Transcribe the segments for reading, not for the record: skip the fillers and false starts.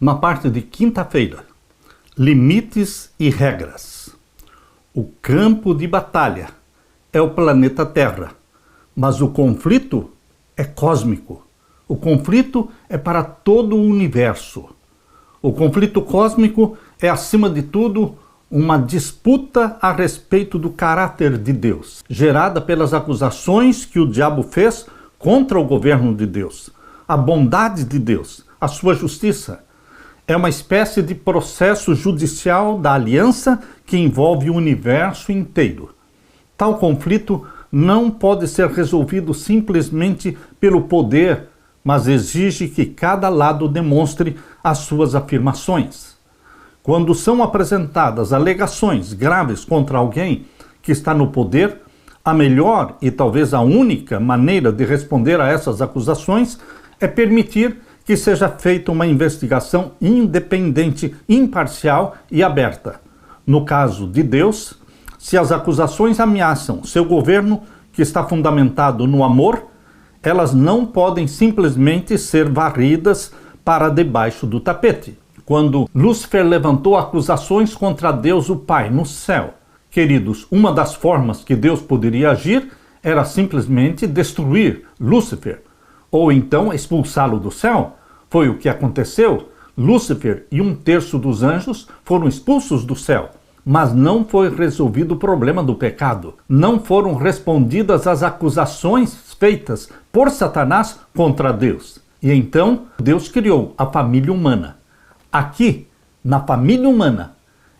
na parte de quinta-feira. Limites e regras. O campo de batalha é o planeta Terra, mas o conflito é cósmico. O conflito é para todo o universo. O conflito cósmico é, acima de tudo, uma disputa a respeito do caráter de Deus, gerada pelas acusações que o diabo fez contra o governo de Deus, a bondade de Deus, a sua justiça. É uma espécie de processo judicial da aliança que envolve o universo inteiro. Tal conflito não pode ser resolvido simplesmente pelo poder, mas exige que cada lado demonstre as suas afirmações. Quando são apresentadas alegações graves contra alguém que está no poder, a melhor e talvez a única maneira de responder a essas acusações é permitir que seja feita uma investigação independente, imparcial e aberta. No caso de Deus, se as acusações ameaçam seu governo, que está fundamentado no amor, elas não podem simplesmente ser varridas para debaixo do tapete. Quando Lúcifer levantou acusações contra Deus o Pai no céu, queridos, uma das formas que Deus poderia agir era simplesmente destruir Lúcifer, ou então expulsá-lo do céu. Foi o que aconteceu. Lúcifer e 1/3 dos anjos foram expulsos do céu. Mas não foi resolvido o problema do pecado. Não foram respondidas as acusações feitas por Satanás contra Deus. E então, Deus criou a família humana. Aqui, na família humana,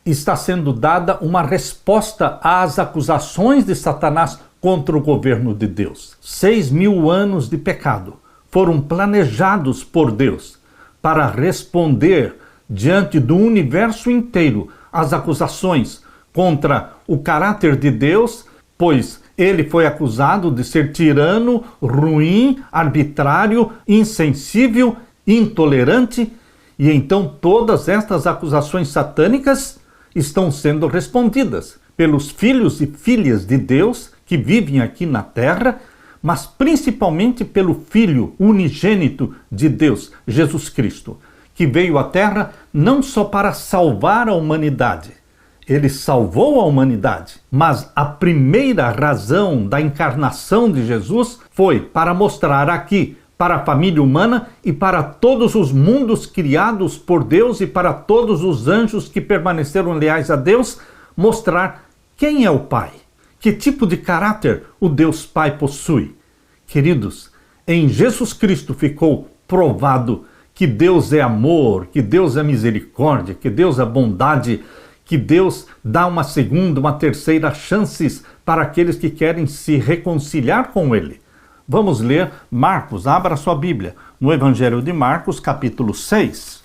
está sendo dada uma resposta às acusações de Satanás contra o governo de Deus. 6.000 anos de pecado foram planejados por Deus para responder diante do universo inteiro as acusações contra o caráter de Deus, pois ele foi acusado de ser tirano, ruim, arbitrário, insensível, intolerante, e então todas estas acusações satânicas estão sendo respondidas pelos filhos e filhas de Deus que vivem aqui na terra, mas principalmente pelo Filho unigênito de Deus, Jesus Cristo, que veio à Terra não só para salvar a humanidade. Ele salvou a humanidade, mas a primeira razão da encarnação de Jesus foi para mostrar aqui, para a família humana e para todos os mundos criados por Deus e para todos os anjos que permaneceram leais a Deus, mostrar quem é o Pai, que tipo de caráter o Deus Pai possui. Queridos, em Jesus Cristo ficou provado que Deus é amor, que Deus é misericórdia, que Deus é bondade, que Deus dá uma segunda, uma terceira chances para aqueles que querem se reconciliar com Ele. Vamos ler Marcos, abra sua Bíblia, no Evangelho de Marcos, capítulo 6.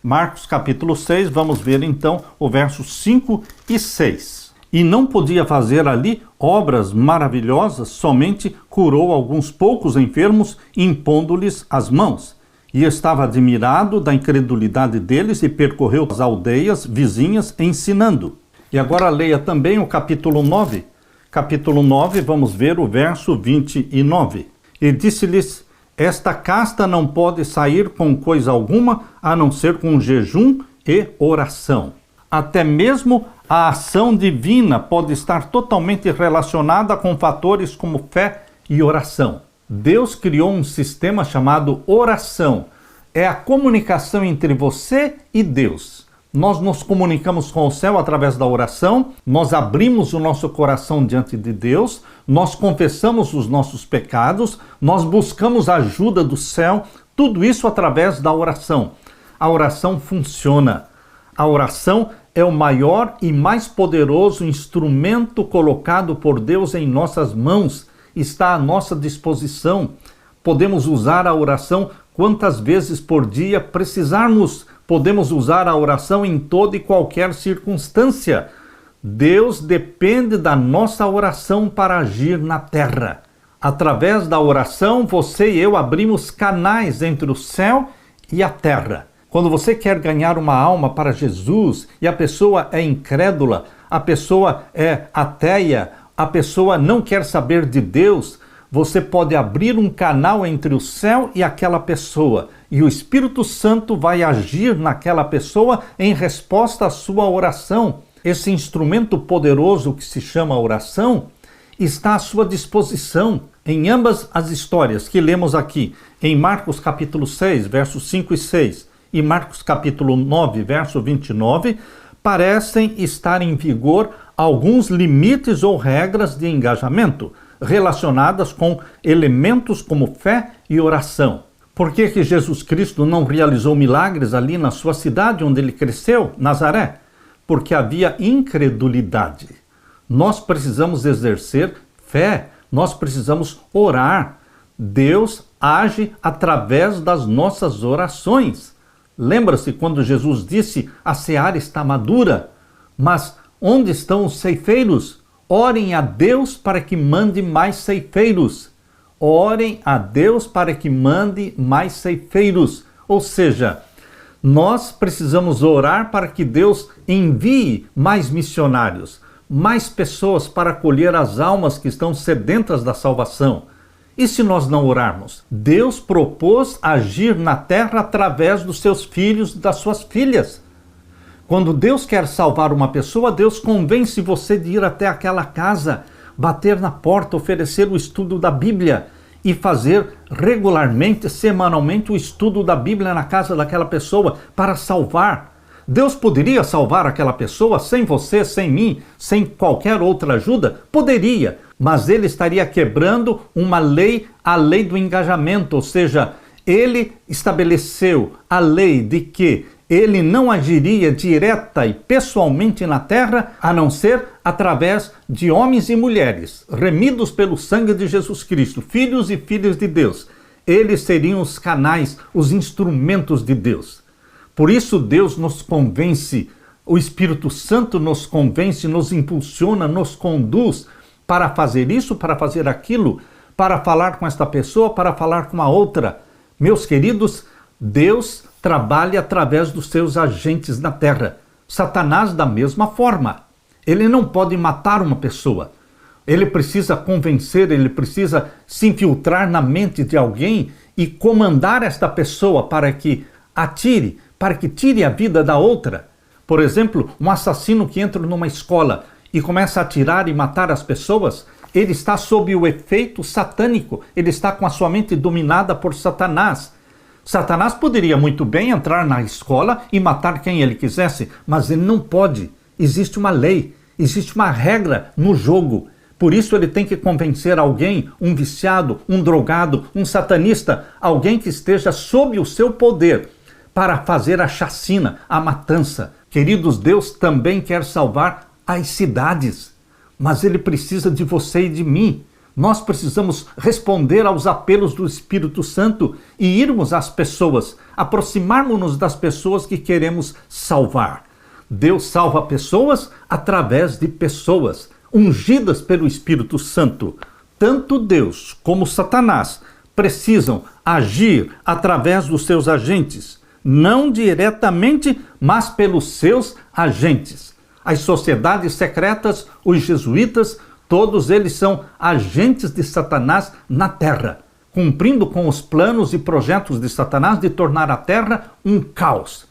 Marcos, capítulo 6, vamos ver então o versos 5 e 6. E não podia fazer ali obras maravilhosas, somente curou alguns poucos enfermos, impondo-lhes as mãos. E estava admirado da incredulidade deles e percorreu as aldeias vizinhas ensinando. E agora leia também o capítulo 9. Capítulo 9, vamos ver o verso 29. E disse-lhes: esta casta não pode sair com coisa alguma, a não ser com jejum e oração. Até mesmo a ação divina pode estar totalmente relacionada com fatores como fé e oração. Deus criou um sistema chamado oração. É a comunicação entre você e Deus. Nós nos comunicamos com o céu através da oração, nós abrimos o nosso coração diante de Deus, nós confessamos os nossos pecados, nós buscamos a ajuda do céu, tudo isso através da oração. A oração funciona. A oração é o maior e mais poderoso instrumento colocado por Deus em nossas mãos, está à nossa disposição. Podemos usar a oração quantas vezes por dia precisarmos. Podemos usar a oração em toda e qualquer circunstância. Deus depende da nossa oração para agir na terra. Através da oração, você e eu abrimos canais entre o céu e a terra. Quando você quer ganhar uma alma para Jesus e a pessoa é incrédula, a pessoa é ateia, a pessoa não quer saber de Deus, você pode abrir um canal entre o céu e aquela pessoa, e o Espírito Santo vai agir naquela pessoa em resposta à sua oração. Esse instrumento poderoso que se chama oração está à sua disposição em ambas as histórias que lemos aqui, em Marcos capítulo 6, versos 5 e 6, e Marcos capítulo 9, verso 29, parecem estar em vigor alguns limites ou regras de engajamento relacionadas com elementos como fé e oração. Por que Jesus Cristo não realizou milagres ali na sua cidade onde ele cresceu, Nazaré? Porque havia incredulidade. Nós precisamos exercer fé, nós precisamos orar. Deus age através das nossas orações. Lembra-se quando Jesus disse: a seara está madura, mas onde estão os ceifeiros? Orem a Deus para que mande mais ceifeiros. Orem a Deus para que mande mais ceifeiros. Ou seja, nós precisamos orar para que Deus envie mais missionários, mais pessoas para acolher as almas que estão sedentas da salvação. E se nós não orarmos? Deus propôs agir na terra através dos seus filhos e das suas filhas. Quando Deus quer salvar uma pessoa, Deus convence você de ir até aquela casa, bater na porta, oferecer o estudo da Bíblia e fazer regularmente, semanalmente, o estudo da Bíblia na casa daquela pessoa para salvar. Deus poderia salvar aquela pessoa sem você, sem mim, sem qualquer outra ajuda? Poderia, mas ele estaria quebrando uma lei, a lei do engajamento, ou seja, ele estabeleceu a lei de que ele não agiria direta e pessoalmente na terra, a não ser através de homens e mulheres, remidos pelo sangue de Jesus Cristo, filhos e filhas de Deus. Eles seriam os canais, os instrumentos de Deus. Por isso Deus nos convence, o Espírito Santo nos convence, nos impulsiona, nos conduz para fazer isso, para fazer aquilo, para falar com esta pessoa, para falar com a outra. Meus queridos, Deus trabalha através dos seus agentes na terra. Satanás da mesma forma. Ele não pode matar uma pessoa. Ele precisa convencer, ele precisa se infiltrar na mente de alguém e comandar esta pessoa para que atire, para que tire a vida da outra. Por exemplo, um assassino que entra numa escola e começa a atirar e matar as pessoas, ele está sob o efeito satânico, ele está com a sua mente dominada por Satanás. Satanás poderia muito bem entrar na escola e matar quem ele quisesse, mas ele não pode. Existe uma lei, existe uma regra no jogo. Por isso ele tem que convencer alguém, um viciado, um drogado, um satanista, alguém que esteja sob o seu poder para fazer a chacina, a matança. Queridos, Deus também quer salvar as cidades, mas ele precisa de você e de mim. Nós precisamos responder aos apelos do Espírito Santo e irmos às pessoas, aproximarmos-nos das pessoas que queremos salvar. Deus salva pessoas através de pessoas ungidas pelo Espírito Santo. Tanto Deus como Satanás precisam agir através dos seus agentes, não diretamente, mas pelos seus agentes. As sociedades secretas, os jesuítas, todos eles são agentes de Satanás na terra, cumprindo com os planos e projetos de Satanás de tornar a terra um caos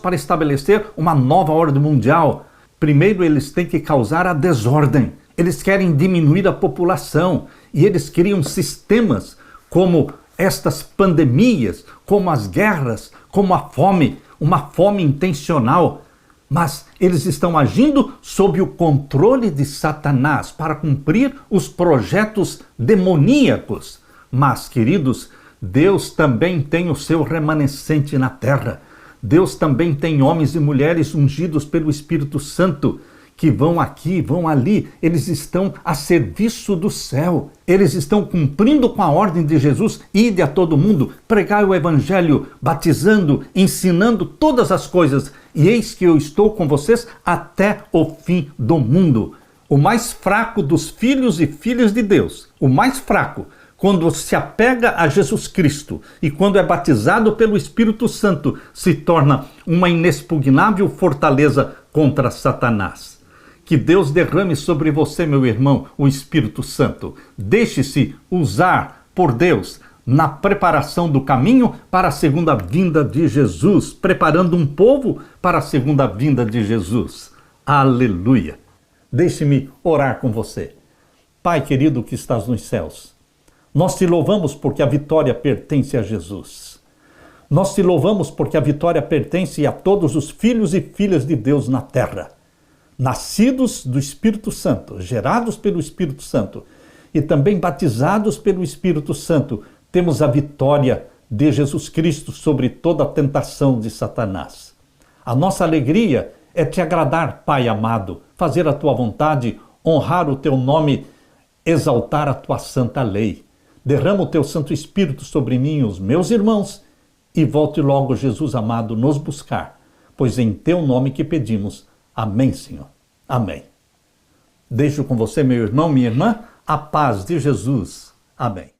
para estabelecer uma nova ordem mundial. Primeiro eles têm que causar a desordem, eles querem diminuir a população e eles criam sistemas como estas pandemias, como as guerras, como a fome, uma fome intencional. Mas eles estão agindo sob o controle de Satanás para cumprir os projetos demoníacos. Mas, queridos, Deus também tem o seu remanescente na terra. Deus também tem homens e mulheres ungidos pelo Espírito Santo que vão aqui, vão ali, eles estão a serviço do céu. Eles estão cumprindo com a ordem de Jesus: ide a todo mundo, pregai o evangelho, batizando, ensinando todas as coisas, e eis que eu estou com vocês até o fim do mundo. O mais fraco dos filhos e filhas de Deus, o mais fraco, quando se apega a Jesus Cristo e quando é batizado pelo Espírito Santo, se torna uma inexpugnável fortaleza contra Satanás. Que Deus derrame sobre você, meu irmão, o Espírito Santo. Deixe-se usar por Deus na preparação do caminho para a segunda vinda de Jesus, preparando um povo para a segunda vinda de Jesus. Aleluia! Deixe-me orar com você. Pai querido que estás nos céus, nós te louvamos porque a vitória pertence a Jesus. Nós te louvamos porque a vitória pertence a todos os filhos e filhas de Deus na terra, nascidos do Espírito Santo, gerados pelo Espírito Santo e também batizados pelo Espírito Santo. Temos a vitória de Jesus Cristo sobre toda a tentação de Satanás. A nossa alegria é te agradar, Pai amado, fazer a tua vontade, honrar o teu nome, exaltar a tua santa lei. Derrama o teu Santo Espírito sobre mim e os meus irmãos e volte logo, Jesus amado, nos buscar, pois em teu nome que pedimos. Amém, Senhor. Amém. Deixo com você, meu irmão, minha irmã, a paz de Jesus. Amém.